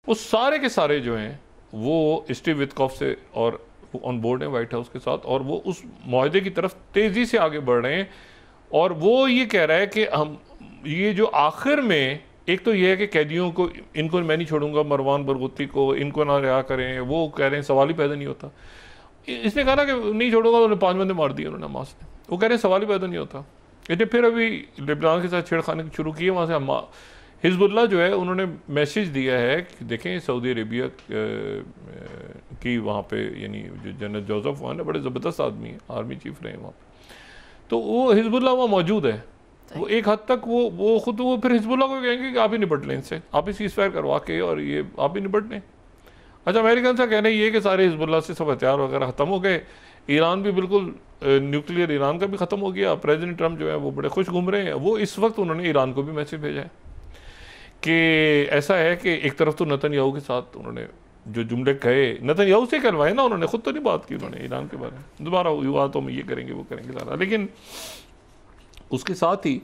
वो सारे के सारे जो हैं वो स्टीव विटकॉफ से और ऑन बोर्ड है वाइट हाउस के साथ, और वो उस मुआहदे की तरफ तेज़ी से आगे बढ़ रहे हैं। और वो ये कह रहा है कि हम ये जो आखिर में, एक तो ये है कि कैदियों को, इनको मैं नहीं छोड़ूंगा, मरवान बरगुती को, इनको ना रिहा करें, वो कह रहे हैं सवाल ही पैदा नहीं होता। इसने कहा ना कि नहीं छोड़ूंगा, उन्होंने 5 बंदे मार दिए उन्होंने हमास ने, वो कह रहे हैं सवाल ही पैदा नहीं होता। इसने फिर अभी लेबनान के साथ छेड़खानी शुरू की है, वहाँ से हिजबुल्लाह जो है उन्होंने मैसेज दिया है कि देखें सऊदी अरेबिया की वहाँ पे, यानी जो जनरल जोसेफ वहाँ बड़े ज़बरदस्त आदमी हैं, आर्मी चीफ रहे हैं वहाँ पे, तो वो हिजबुल्लाह वहाँ मौजूद है। वो एक हद तक वो खुद वो फिर हिजबुल्लाह को कहेंगे कि आप ही निपट लें इनसे, आप ही सीज़फायर करवा के और ये आप ही निपट लें। अच्छा, अमेरिकन का कहना ये कि सारे हिजबुल्लाह से सब हथियार वगैरह ख़त्म हो गए, ईरान भी बिल्कुल न्यूक्लियर ईरान का भी ख़त्म हो गया, प्रेसिडेंट ट्रम्प जो है वो बड़े खुश घूम रहे हैं। वो इस वक्त उन्होंने ईरान को भी मैसेज भेजा है कि ऐसा है कि एक तरफ तो नेतन्याहू के साथ उन्होंने जो जुमले कहे, नेतन्याहू से कहलवाए ना उन्होंने, खुद तो नहीं बात की उन्होंने ईरान के बारे में, दोबारा युवा तो हम ये करेंगे वो करेंगे सारा, लेकिन उसके साथ ही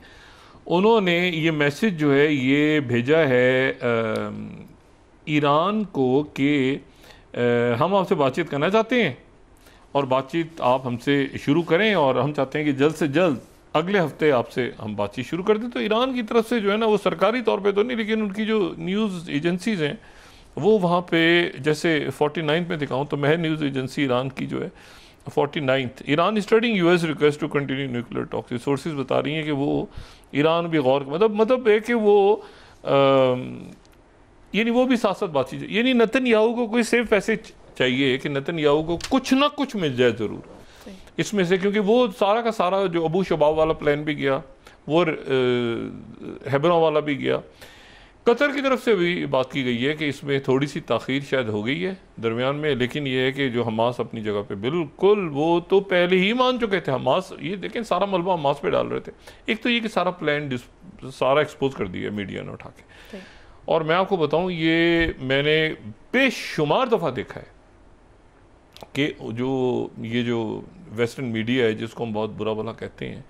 उन्होंने ये मैसेज जो है ये भेजा है ईरान को कि हम आपसे बातचीत करना चाहते हैं और बातचीत आप हमसे शुरू करें, और हम चाहते हैं कि जल्द से जल्द अगले हफ्ते आपसे हम बातचीत शुरू कर दें। तो ईरान की तरफ से जो है ना, वो सरकारी तौर पे तो नहीं, लेकिन उनकी जो न्यूज़ एजेंसीज़ हैं वो वहाँ पे, जैसे 49 में दिखाऊँ तो महर न्यूज़ एजेंसी ईरान की जो है 49th, Iran studying US request to continue nuclear talks, sources बता रही हैं कि वो ईरान भी गौर, मतलब है कि वो यानी वो भी साथ साथ बातचीत, यानी नेतन्याहू को कोई सिर्फ ऐसे चाहिए कि नेतन्याहू को कुछ ना कुछ मिल जाए ज़रूर इसमें से, क्योंकि वो सारा का सारा जो अबू शबाब वाला प्लान भी गया, वो हेब्रोन वाला भी गया। कतर की तरफ से भी बात की गई है कि इसमें थोड़ी सी ताख़ीर शायद हो गई है दरमियान में, लेकिन ये है कि जो हमास अपनी जगह पे बिल्कुल, वो तो पहले ही मान चुके थे हमास, ये देखें सारा मलबा हमास पे डाल रहे थे। एक तो ये कि सारा प्लान सारा एक्सपोज कर दिया मीडिया ने उठा के, और मैं आपको बताऊं ये मैंने बेशुमार दफ़ा देखा है कि ये जो वेस्टर्न मीडिया है जिसको हम बहुत बुरा भला कहते हैं,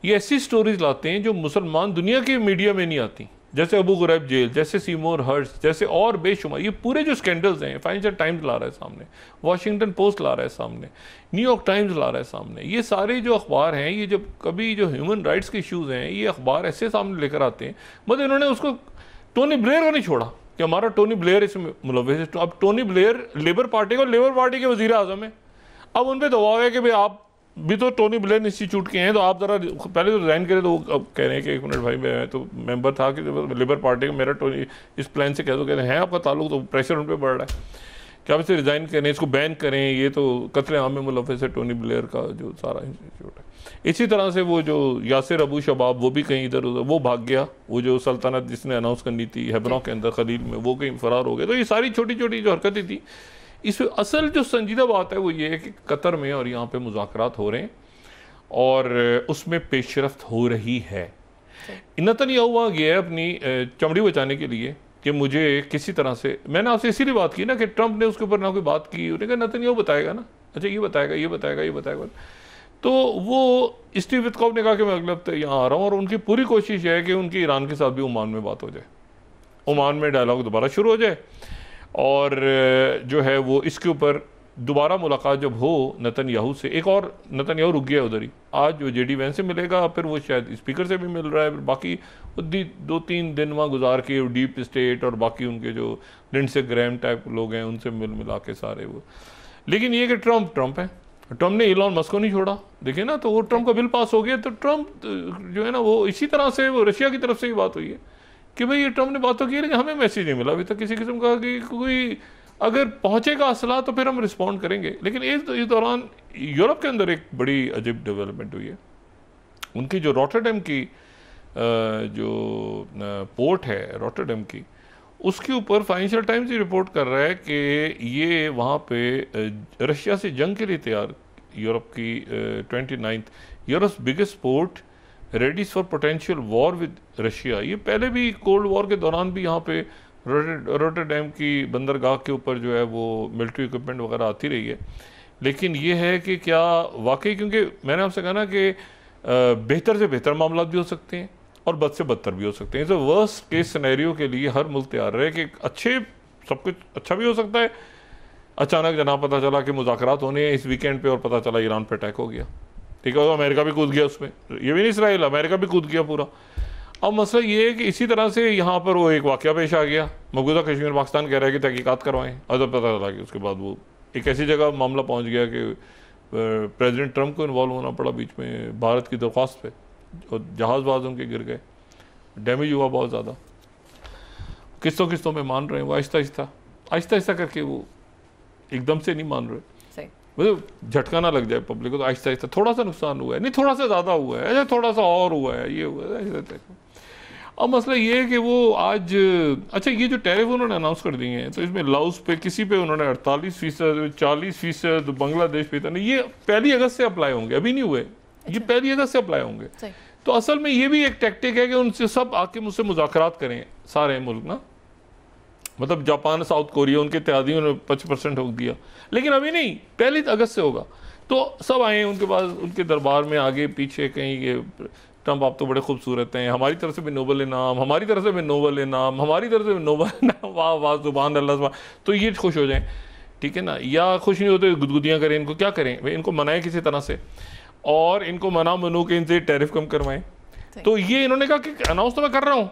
ये ऐसी स्टोरीज लाते हैं जो मुसलमान दुनिया के मीडिया में नहीं आती, जैसे अबू गुरैब जेल, जैसे सीमोर हर्ट्स, जैसे और बेशुमार ये पूरे जो स्कैंडल्स हैं, फाइनेंशियल टाइम्स ला रहा है सामने, वॉशिंगटन पोस्ट ला रहा है सामने, न्यूयॉर्क टाइम्स ला रहा है सामने, ये सारे जो अखबार हैं, ये जब कभी जो ह्यूमन राइट्स के इशूज़ हैं, ये अखबार ऐसे सामने लेकर आते हैं, मतलब इन्होंने उसको टोनी ब्लेयर को नहीं छोड़ा कि हमारा टोनी ब्लेयर इसमें मुलव्वस है। अब टोनी ब्लेयर लेबर पार्टी के वज़ीर आज़म है, अब उन पर दबाव है कि भाई आप भी तो टोनी ब्लेयर इंस्टीट्यूट के हैं, तो आप ज़रा पहले तो रिज़ाइन करें। तो वो अब कह रहे हैं कि एक मिनट भाई, मैं तो मेंबर था कि लेबर पार्टी का, मेरा टोनी इस प्लान से कह दो, कहते हैं आपका ताल्लुक, तो प्रेशर उन पर बढ़ रहा है कि आप इसे रिज़ाइन करें, इसको बैन करें, ये तो कत्ल आम में मुलव्वस है टोनी ब्लेयर का जो सारा इंस्टीट्यूट है। इसी तरह से वो जो यासिर अबू शबाब, वो भी कहीं इधर उधर वो भाग गया, वो जो सल्तनत जिसने अनाउंस करनी थी हेब्रोन के अंदर खलील में, वो कहीं फरार हो गए। तो ये सारी छोटी छोटी जो हरकतें थी, इसमें असल जो संजीदा बात है वो ये है कि कतर में और यहाँ पे मुज़ाकरात हो रहे हैं और उसमें पेशरफ्त हो रही है। नेतन्याहू वहाँ गया है अपनी चमड़ी बचाने के लिए कि मुझे किसी तरह से, मैंने आपसे इसीलिए बात की ना कि ट्रंप ने उसके ऊपर ना कोई बात की, उन्होंने कहा नेतन्याहू बताएगा ना, अच्छा ये बताएगा ये बताएगा ये बताएगा, तो वो स्टीव विटकॉफ ने कहा कि मैं अगले हफ्ते यहाँ आ रहा हूँ, और उनकी पूरी कोशिश है कि उनकी ईरान के साथ भी ओमान में बात हो जाए, ओमान में डायलॉग दोबारा शुरू हो जाए, और जो है वो इसके ऊपर दोबारा मुलाकात जब हो नेतन्याहू से, एक और नेतन्याहू रुक गया उधर ही, आज जो जेडी वैंस से मिलेगा, फिर वो शायद स्पीकर से भी मिल रहा है, बाकी 2-3 दिन वहाँ गुजार के डीप स्टेट और बाकी उनके जो लिंडसे ग्रैम टाइप लोग हैं उनसे मिला के सारे वो। लेकिन ये कि ट्रंप है, ट्रंप ने इलॉन मस्क को नहीं छोड़ा, देखिए ना, तो वो ट्रंप का बिल पास हो गया, तो ट्रंप जो है ना वो इसी तरह से वो रशिया की तरफ से ही बात हुई है कि भाई ये ट्रंप ने बात तो की, लेकिन हमें मैसेज नहीं मिला अभी तक किसी किस्म का कि कोई अगर पहुंचेगा असला तो फिर हम रिस्पॉन्ड करेंगे। लेकिन इस दौरान यूरोप के अंदर एक बड़ी अजीब डेवलपमेंट हुई है, उनकी जो रॉटरडैम की जो पोर्ट है रॉटरडैम की, उसके ऊपर फाइनेंशियल टाइम्स ही रिपोर्ट कर रहा है कि ये वहाँ पे रशिया से जंग के लिए तैयार, यूरोप की 29th Europe's biggest port Reddy's for potential war with Russia. ये पहले भी कोल्ड वॉर के दौरान भी यहाँ पे रॉटरडैम की बंदरगाह के ऊपर जो है वो मिलिट्री इक्विपमेंट वगैरह आती रही है। लेकिन ये है कि क्या वाकई, क्योंकि मैंने आपसे कहा ना कि बेहतर से बेहतर मामला भी हो सकते हैं और बद से बदतर भी हो सकते हैं। तो वर्स्ट केस सिनेरियो के लिए हर मुल्क तैयार रहे कि अच्छे सब कुछ अच्छा भी हो सकता है। अचानक जनाब पता चला कि मुज़ाकरात होने हैं इस वीकेंड पे और पता चला ईरान पे अटैक हो गया, ठीक है, तो अमेरिका भी कूद गया उसमें, ये भी नहीं इसराइल, अमेरिका भी कूद गया पूरा। अब मसला ये है कि इसी तरह से यहाँ पर वो एक वाक़या पेश आ गया, मकबूजा कश्मीर पाकिस्तान कह रहा है कि तहकीकात करवाएं, और जब पता चला कि उसके बाद वो एक ऐसी जगह मामला पहुँच गया कि प्रेसिडेंट ट्रंप को इन्वॉल्व होना पड़ा बीच में भारत की दरख्वास्त पे, और जहाज़ बाज उनके गिर गए, डैमेज हुआ बहुत ज़्यादा। किस्तों किस्तों में मान रहे हैं वो, आहिस्ता आहिस्ता करके, वो एकदम से नहीं मान रहे, मतलब झटका ना लग जाए पब्लिक को, तो आहिस्ता आहिस्ता थोड़ा सा नुकसान हुआ है, नहीं थोड़ा सा ज़्यादा हुआ है, ऐसा थोड़ा सा और हुआ है, ये हुआ है। अब मसला ये है कि वो आज, अच्छा ये जो टैरिफ उन्होंने अनाउंस कर दिए हैं, तो इसमें लाउस पे किसी पे उन्होंने 48%, 40%, बांग्लादेश पे था नहीं, ये 1 अगस्त से अप्लाई होंगे, अभी नहीं हुए, ये 1 अगस्त से अप्लाई होंगे। तो असल में ये भी एक टैक्टिक है कि उनसे सब आके मुझसे मुज़ाकरात करें सारे मुल्क ना, मतलब जापान, साउथ कोरिया, उनके इत्तेहादियों ने 25% रोक दिया, लेकिन अभी नहीं, 1 अगस्त से होगा। तो सब आए उनके पास, उनके दरबार में आगे पीछे कहीं ये ट्रंप आप तो बड़े खूबसूरत हैं, हमारी तरफ से भी नोबल नाम, हमारी तरफ से भी नोबल नाम, हमारी तरफ से भी नोबल नाम, वाह वाह सुभान अल्लाह सुभान, तो ये खुश हो जाएं, ठीक है ना। या खुश नहीं होते गुदगुदियाँ करें, इनको क्या करें भाई, इनको मनाएं किसी तरह से, और इनको मनू के इनसे टैरिफ कम करवाएं। तो ये इन्होंने कहा कि अनाउंस तो मैं कर रहा हूँ,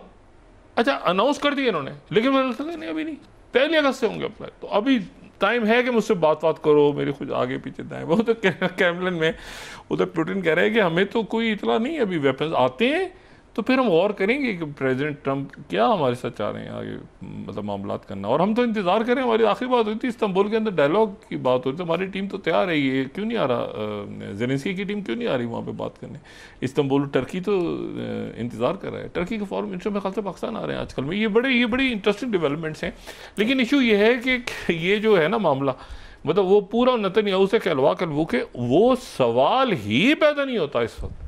अच्छा अनाउंस कर दिया इन्होंने, लेकिन मैंने नहीं अभी नहीं, 1 अगस्त से होंगे अप्लाई, तो अभी टाइम है कि मुझसे बात करो, मेरे खुद आगे पीछे दाएं। वो तो कैमरन में उधर पुतिन कह रहे हैं कि हमें तो कोई इतना नहीं, अभी वेपन्स आते हैं तो फिर हम गौर करेंगे कि प्रेसिडेंट ट्रंप क्या हमारे साथ चाह रहे हैं आगे, मतलब मामलात करना, और हम तो इंतज़ार करें। हमारी आखिरी बात हुई थी इस्तांबुल के अंदर, डायलॉग की बात हो रही थी, हमारी टीम तो तैयार है, ये क्यों नहीं आ रहा, ज़ेलेंस्की की टीम क्यों नहीं आ रही वहाँ पे बात करने। इस्तांबुल, टर्की तो इंतज़ार कर रहा है, टर्की के फॉरन मिनिस्टर मेरे ख्याल से पाकिस्तान आ रहे हैं आजकल में, ये बड़ी इंटरेस्टिंग डेवलपमेंट्स हैं। लेकिन इशू ये है कि ये जो है ना मामला, मतलब वो पूरा नेतन्याहू से कहलवा करवू के वो सवाल ही पैदा नहीं होता इस वक्त,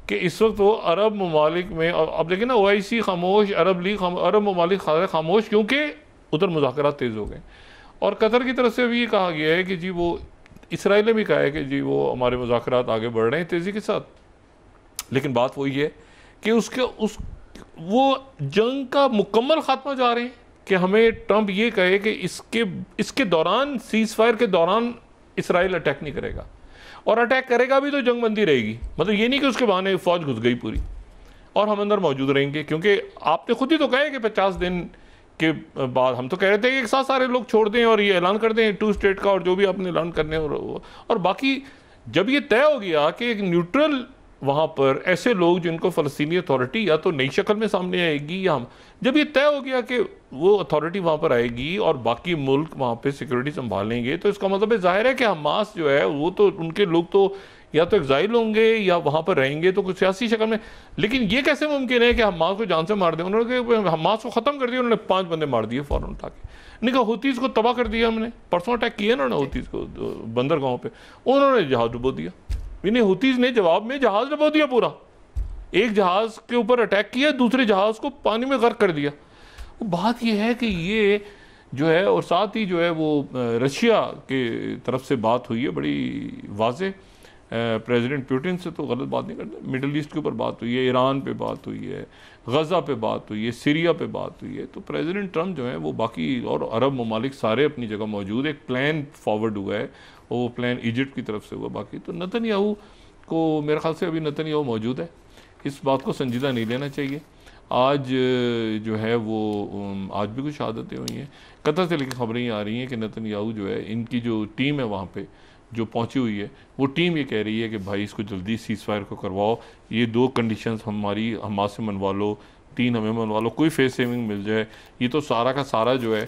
कि इस वक्त वो अरब ममालिक में, अब देखिए ना OIC खामोश, अरब लीग अरब ममालिक खामोश, क्योंकि उधर मुज़ाकरात तेज़ हो गए। और कतर की तरफ से भी ये कहा गया है कि जी वो, इसराइल ने भी कहा है कि जी वो हमारे मुज़ाकरात आगे बढ़ रहे हैं तेज़ी के साथ, लेकिन बात वही है कि वो जंग का मुकम्मल खात्मा जा रहे हैं कि हमें ट्रंप ये कहे कि इसके दौरान, सीज़ फायर के दौरान इसराइल अटैक नहीं करेगा, और अटैक करेगा भी तो जंगबंदी रहेगी, मतलब ये नहीं कि उसके बहाने फौज घुस गई पूरी और हम अंदर मौजूद रहेंगे। क्योंकि आपने खुद ही तो कहा कि 50 दिन के बाद, हम तो कह रहे थे कि एक साथ सारे लोग छोड़ दें और ये ऐलान कर दें 2 स्टेट का, और जो भी आपने ऐलान करने, और बाकी जब ये तय हो गया कि एक न्यूट्रल वहाँ पर ऐसे लोग जिनको फ़लस्तीनी अथॉरिटी या तो नई शक्ल में सामने आएगी, या हम, जब ये तय हो गया कि वो अथॉरिटी वहाँ पर आएगी और बाकी मुल्क वहाँ पे सिक्योरिटी संभालेंगे, तो इसका मतलब जाहिर है कि हमास जो है वो तो, उनके लोग तो या तो एग्जाइल होंगे या वहाँ पर रहेंगे तो कुछ सियासी शक्ल में। लेकिन ये कैसे मुमकिन है कि हमास को जान से मार दें? उन्होंने हमास को ख़त्म कर दिया, उन्होंने 5 बंदे मार दिए फ़ौरन उठा के, नहीं कहा हुतीज़ को तबाह कर दिया हमने, परसों अटैक किया उन्होंने हुतीज़ को बंदरगाहों पर, उन्होंने जहाज़ डुबो दिया, इन्हें हुतीज़ ने जवाब में जहाज़ डुबो दिया पूरा, एक जहाज़ के ऊपर अटैक किया, दूसरे जहाज़ को पानी में गर्क कर दिया। बात यह है कि ये जो है, और साथ ही जो है वो रशिया के तरफ से बात हुई है बड़ी वाज़े, प्रेसिडेंट पुतिन से तो गलत बात नहीं करते, मिडल ईस्ट के ऊपर बात हुई है, ईरान पे बात हुई है, गज़ा पे बात हुई है, सीरिया पे बात हुई है। तो प्रेसिडेंट ट्रंप जो है वो बाकी और अरब ममालिक सारे अपनी जगह मौजूद है, एक प्लान फॉरवर्ड हुआ है, वो प्लान इजिप्ट की तरफ से हुआ। बाकी तो नेतन्याहू को मेरे ख्याल से अभी नेतन्याहू मौजूद है, इस बात को संजीदा नहीं लेना चाहिए। आज जो है वो आज भी कुछ शहादतें हुई हैं, कतर से लेकर खबरें आ रही हैं कि नेतन्याहू जो है, इनकी जो टीम है वहाँ पे जो पहुँची हुई है, वो टीम ये कह रही है कि भाई इसको जल्दी सीज़ फायर को करवाओ, ये 2 कंडीशंस हमारी हमास से मनवा लो, 3 हमें मनवा लो, कोई फेस सेविंग मिल जाए। ये तो सारा का सारा जो है,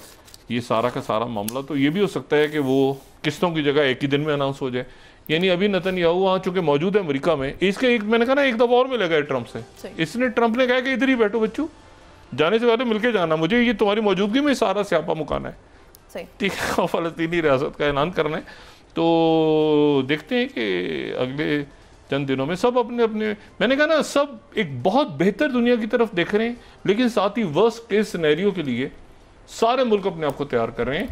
ये सारा का सारा मामला तो ये भी हो सकता है कि वो किस्तों की जगह एक ही दिन में अनाउंस हो जाए। यानी अभी नेतन्याहू वहाँ चूँकि मौजूद है अमेरिका में, इसके एक मैंने कहा ना एक दफ़ा और मिलेगा ट्रंप से, इसने ट्रंप ने कहा कि इधर ही बैठो बच्चू, जाने से पहले मिलके जाना, मुझे ये तुम्हारी मौजूदगी में सारा स्यापा मुकाना है, ठीक है, फ़लस्तीनी रियासत का ऐलान करना है। तो देखते हैं कि अगले चंद दिनों में सब अपने अपने, मैंने कहा ना, सब एक बहुत बेहतर दुनिया की तरफ देख रहे हैं, लेकिन साथ ही वर्स्ट केस सिनेरियो के लिए सारे मुल्क अपने आप को तैयार कर रहे हैं।